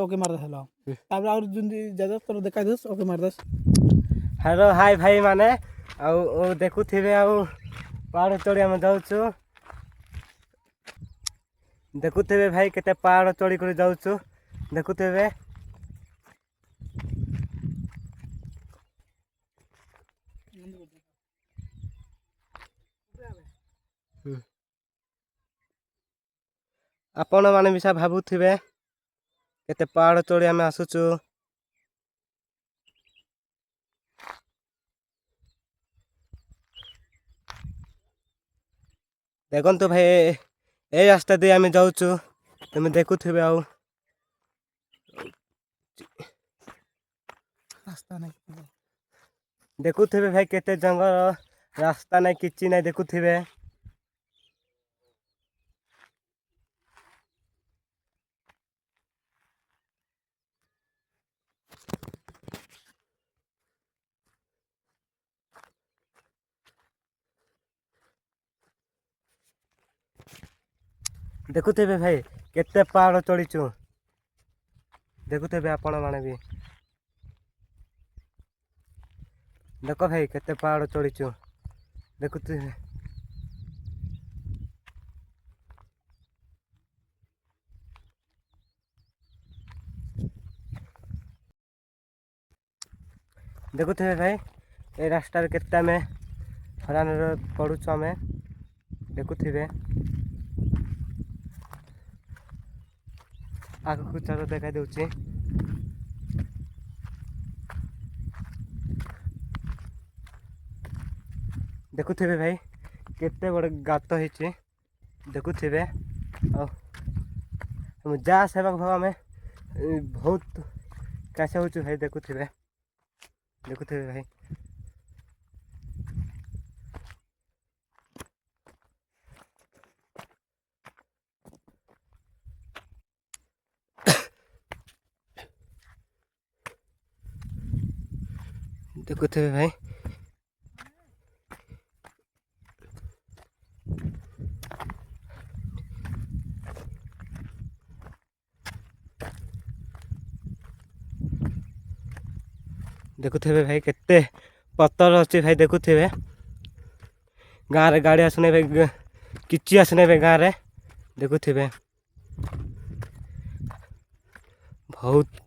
Okay मार देला तापर और जुंदी जादस तोर देखाई दस ओके मार दस। हेलो हाय भाई माने आउ देखुथिबे आउ पहाड़ चढ़ी आम जाऊँ देखुथिबे भाई केते पहाड़ चढ़ी कर जाऊँ देखुथिबे आपण माने भी भाबुथिबे केते पहाड़ चढ़ी आम आसुचु। देखो भाई ए रास्ता दे आम जाऊँ तुम देखुथिबे आउ रास्ता नहीं देखुथिबे भाई केते जंगल रास्ता नहीं किछि नहीं देखुथिबे। देखुथिबे भाई केते पहाड़ चढ़ीचु देखुथिबे आपण माने भी देखो भाई केते पहाड़ चढ़ीचु देखुथिबे देखुथिबे भाई ए रास्ता केते आम हरान पड़ुछु आम देखुथिबे आगु चलो देखा दूची देखुथिबे भाई केते बड़ गात होइछि देखुथिबे आ जा सेवा भाव आम बहुत कैसे होचु भाई देखुथिबे देखुथिबे भाई देखुथिबे भाई देखुथिबे भाई केते पत्थर अच्छे भाई देखुथिबे गाँव रे गाड़ी आसने भाई किछि आसने भाई गाँव रे देखुथिबे बहुत